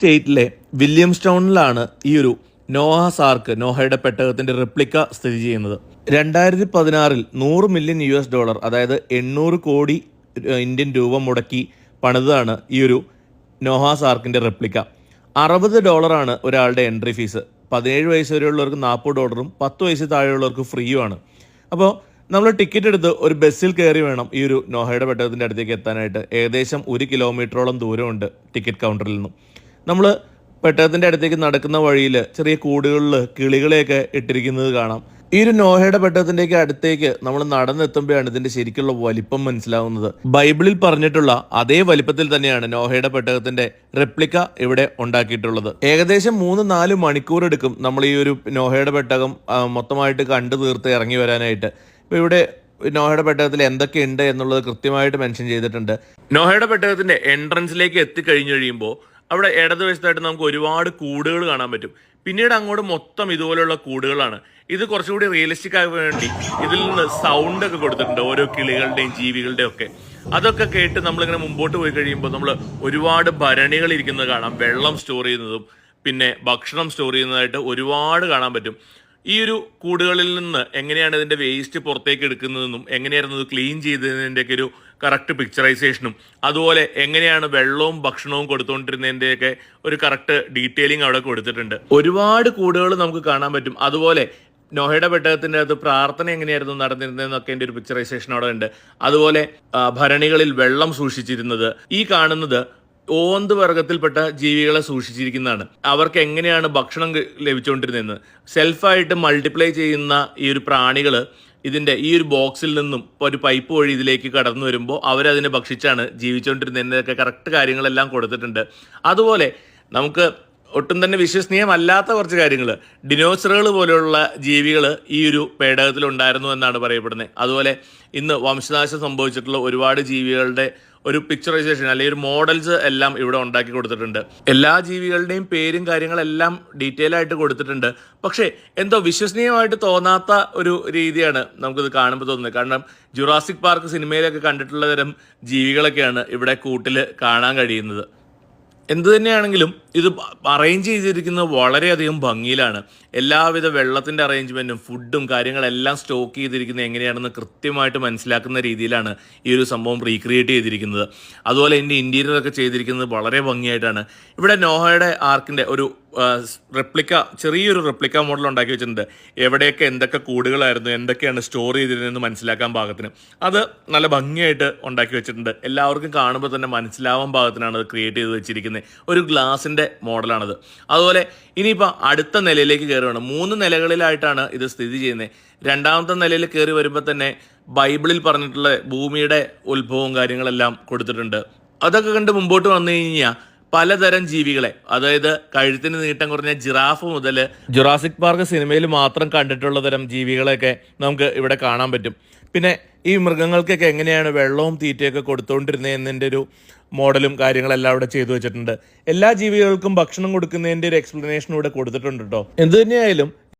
സ്റ്റേറ്റിലെ വില്യംസ്റ്റൗണിലാണ് ഈ ഒരു നോഹാസ് ആർക്ക്, നോഹയുടെ പെട്ടകത്തിന്റെ റെപ്ലിക്ക സ്ഥിതി ചെയ്യുന്നത്. 2016 $100 മില്യൺ അതായത് 800 കോടി ഇന്ത്യൻ രൂപ മുടക്കി പണിതാണ് ഈ ഒരു നോഹാസ് ആർക്കിന്റെ റെപ്ലിക്ക. $60 ഒരാളുടെ എൻട്രി ഫീസ്. 17 വയസ്സ് വരെയുള്ളവർക്ക് $40, 10 വയസ്സ് താഴെയുള്ളവർക്ക് ഫ്രീയുമാണ്. അപ്പോൾ നമ്മൾ ടിക്കറ്റ് എടുത്ത് ഒരു ബസ്സിൽ കയറി വേണം ഈ ഒരു നോഹയുടെ പെട്ടകത്തിൻ്റെ അടുത്തേക്ക് എത്താനായിട്ട്. ഏകദേശം 1 കിലോമീറ്ററോളം ദൂരമുണ്ട് ടിക്കറ്റ് കൗണ്ടറിൽ നിന്നും. നമ്മൾ പെട്ടകത്തിൻ്റെ അടുത്തേക്ക് നടക്കുന്ന വഴിയിൽ ചെറിയ കൂടുകളിൽ കിളികളെയൊക്കെ ഇട്ടിരിക്കുന്നത് കാണാം. ഈ ഒരു നോഹയുടെ പെട്ടകത്തിൻ്റെയൊക്കെ അടുത്തേക്ക് നമ്മൾ നടന്നെത്തുമ്പോഴാണ് ഇതിൻ്റെ ശരിക്കുള്ള വലിപ്പം മനസ്സിലാവുന്നത്. ബൈബിളിൽ പറഞ്ഞിട്ടുള്ള അതേ വലിപ്പത്തിൽ തന്നെയാണ് നോഹയുടെ പെട്ടകത്തിൻ്റെ റെപ്ലിക്ക ഇവിടെ ഉണ്ടാക്കിയിട്ടുള്ളത്. ഏകദേശം 3-4 മണിക്കൂർ എടുക്കും നമ്മൾ ഈ ഒരു നോഹയുടെ പെട്ടകം മൊത്തമായിട്ട് കണ്ടു തീർത്ത് ഇറങ്ങി വരാനായിട്ട്. ഇപ്പോൾ ഇവിടെ നോഹയുടെ പെട്ടകത്തിൽ എന്തൊക്കെയുണ്ട് എന്നുള്ളത് കൃത്യമായിട്ട് മെൻഷൻ ചെയ്തിട്ടുണ്ട്. നോഹയുടെ പെട്ടകത്തിൻ്റെ എൻട്രൻസിലേക്ക് എത്തിക്കഴിഞ്ഞു കഴിയുമ്പോൾ അവിടെ ഇടതുവശത്തായിട്ട് നമുക്ക് ഒരുപാട് കൂടുകൾ കാണാൻ പറ്റും. പിന്നീട് അങ്ങോട്ട് മൊത്തം ഇതുപോലെയുള്ള കൂടുകളാണ്. ഇത് കുറച്ചുകൂടി റിയലിസ്റ്റിക് ആകാൻ വേണ്ടി ഇതിൽ നിന്ന് സൗണ്ട് ഒക്കെ കൊടുത്തിട്ടുണ്ട്, ഓരോ കിളികളുടെയും ജീവികളുടെയും ഒക്കെ. അതൊക്കെ കേട്ട് നമ്മളിങ്ങനെ മുമ്പോട്ട് പോയി കഴിയുമ്പോൾ നമ്മൾ ഒരുപാട് ഭരണികൾ ഇരിക്കുന്നത് കാണാം. വെള്ളം സ്റ്റോർ ചെയ്യുന്നതും പിന്നെ ഭക്ഷണം സ്റ്റോർ ചെയ്യുന്നതായിട്ട് ഒരുപാട് കാണാൻ പറ്റും. ഈ ഒരു കൂടുകളിൽ നിന്ന് എങ്ങനെയാണ് ഇതിൻ്റെ വേസ്റ്റ് പുറത്തേക്ക് എടുക്കുന്നതെന്നും എങ്ങനെയായിരുന്നു ഇത് ക്ലീൻ ചെയ്തതിൻ്റെയൊക്കെ ഒരു കറക്റ്റ് പിക്ചറൈസേഷനും, അതുപോലെ എങ്ങനെയാണ് വെള്ളവും ഭക്ഷണവും കൊടുത്തുകൊണ്ടിരുന്നതിൻ്റെയൊക്കെ ഒരു കറക്റ്റ് ഡീറ്റെയിലിംഗ് അവിടെ കൊടുത്തിട്ടുണ്ട്. ഒരുപാട് കൂടുകൾ നമുക്ക് കാണാൻ പറ്റും. അതുപോലെ നോഹയുടെ പെട്ടകത്തിൻ്റെ അകത്ത് പ്രാർത്ഥന എങ്ങനെയായിരുന്നു നടന്നിരുന്നതെന്നൊക്കെ എൻ്റെ ഒരു പിക്ചറൈസേഷൻ അവിടെ ഉണ്ട്. അതുപോലെ ഭരണികളിൽ വെള്ളം സൂക്ഷിച്ചിരുന്നത്, ഈ കാണുന്നത് ഓന്ത് വർഗത്തിൽപ്പെട്ട ജീവികളെ സൂക്ഷിച്ചിരിക്കുന്നതാണ്. അവർക്ക് എങ്ങനെയാണ് ഭക്ഷണം ലഭിച്ചുകൊണ്ടിരുന്നതെന്ന്. സെൽഫായിട്ട് മൾട്ടിപ്ലൈ ചെയ്യുന്ന ഈ ഒരു പ്രാണികൾ ഇതിൻ്റെ ഈ ഒരു ബോക്സിൽ നിന്നും ഒരു പൈപ്പ് വഴി ഇതിലേക്ക് കടന്നു വരുമ്പോൾ അവരതിനെ ഭക്ഷിച്ചാണ് ജീവിച്ചുകൊണ്ടിരുന്നതിൻ്റെയൊക്കെ കറക്റ്റ് കാര്യങ്ങളെല്ലാം കൊടുത്തിട്ടുണ്ട്. അതുപോലെ നമുക്ക് ഒട്ടും തന്നെ വിശ്വസനീയമല്ലാത്ത കുറച്ച് കാര്യങ്ങൾ, ഡിനോസറുകൾ പോലെയുള്ള ജീവികൾ ഈ ഒരു പേടകത്തിൽ ഉണ്ടായിരുന്നു എന്നാണ് പറയപ്പെടുന്നത്. അതുപോലെ ഇന്ന് വംശനാശം സംഭവിച്ചിട്ടുള്ള ഒരുപാട് ജീവികളുടെ ഒരു പിക്ചറൈസേഷൻ അല്ലെങ്കിൽ ഒരു മോഡൽസ് എല്ലാം ഇവിടെ ഉണ്ടാക്കി കൊടുത്തിട്ടുണ്ട്. എല്ലാ ജീവികളുടെയും പേരും കാര്യങ്ങളെല്ലാം ഡീറ്റെയിൽ ആയിട്ട് കൊടുത്തിട്ടുണ്ട്. പക്ഷേ എന്തോ വിശ്വസനീയമായിട്ട് തോന്നാത്ത ഒരു രീതിയാണ് നമുക്കിത് കാണുമ്പോൾ തോന്നുന്നത്. കാരണം ജുറാസിക് പാർക്ക് സിനിമയിലൊക്കെ കണ്ടിട്ടുള്ള തരം ജീവികളൊക്കെയാണ് ഇവിടെ കൂട്ടിൽ കാണാൻ കഴിയുന്നത്. എന്തു തന്നെയാണെങ്കിലും ഇത് അറേഞ്ച് ചെയ്തിരിക്കുന്നത് വളരെയധികം ഭംഗിയിലാണ്. എല്ലാവിധ വെള്ളത്തിൻ്റെ അറേഞ്ച്മെൻറ്റും ഫുഡും കാര്യങ്ങളെല്ലാം സ്റ്റോക്ക് ചെയ്തിരിക്കുന്നത് എങ്ങനെയാണെന്ന് കൃത്യമായിട്ട് മനസ്സിലാക്കുന്ന രീതിയിലാണ് ഈ ഒരു സംഭവം റീക്രിയേറ്റ് ചെയ്തിരിക്കുന്നത്. അതുപോലെ ഇതിൻ്റെ ഇൻറ്റീരിയറൊക്കെ ചെയ്തിരിക്കുന്നത് വളരെ ഭംഗിയായിട്ടാണ്. ഇവിടെ നോഹയുടെ ആർക്കിൻ്റെ ഒരു റെപ്ലിക്ക, ചെറിയൊരു റെപ്ലിക്ക മോഡൽ ഉണ്ടാക്കി വെച്ചിട്ടുണ്ട്. എവിടെയൊക്കെ എന്തൊക്കെ കൂടുകളായിരുന്നു, എന്തൊക്കെയാണ് സ്റ്റോർ ചെയ്തിരുന്നതെന്ന് മനസ്സിലാക്കാൻ പാകത്തിന് അത് നല്ല ഭംഗിയായിട്ട് ഉണ്ടാക്കി വെച്ചിട്ടുണ്ട്. എല്ലാവർക്കും കാണുമ്പോൾ തന്നെ മനസ്സിലാവാൻ പാകത്തിനാണ് അത് ക്രിയേറ്റ് ചെയ്ത് വെച്ചിരിക്കുന്നത്. ഒരു ഗ്ലാസിൻ്റെ മോഡലാണത്. അതുപോലെ ഇനിയിപ്പോൾ അടുത്ത നിലയിലേക്ക് കയറുകയാണ്. 3 നിലകളിലായിട്ടാണ് ഇത് സ്ഥിതി ചെയ്യുന്നത്. 2ാമത്തെ നിലയിൽ കയറി വരുമ്പോൾ തന്നെ ബൈബിളിൽ പറഞ്ഞിട്ടുള്ള ഭൂമിയുടെ ഉത്ഭവവും കാര്യങ്ങളെല്ലാം കൊടുത്തിട്ടുണ്ട്. അതൊക്കെ കണ്ട് മുമ്പോട്ട് വന്നു കഴിഞ്ഞാൽ പലതരം ജീവികളെ, അതായത് കഴുത്തിന് നീട്ടം കുറഞ്ഞ ജിറാഫ് മുതൽ ജുറാസിക് പാർക്ക് സിനിമയിൽ മാത്രം കണ്ടിട്ടുള്ള തരം ജീവികളെയൊക്കെ നമുക്ക് ഇവിടെ കാണാൻ പറ്റും. പിന്നെ ഈ മൃഗങ്ങൾക്കൊക്കെ എങ്ങനെയാണ് വെള്ളവും തീറ്റയൊക്കെ കൊടുത്തുകൊണ്ടിരുന്നത് എന്നതിൻ്റെ ഒരു മോഡലും കാര്യങ്ങളെല്ലാം ഇവിടെ ചെയ്തു വെച്ചിട്ടുണ്ട്. എല്ലാ ജീവികൾക്കും ഭക്ഷണം കൊടുക്കുന്നതിൻ്റെ ഒരു എക്സ്പ്ലനേഷൻ ഇവിടെ കൊടുത്തിട്ടുണ്ട് കേട്ടോ. എന്ത് തന്നെയായാലും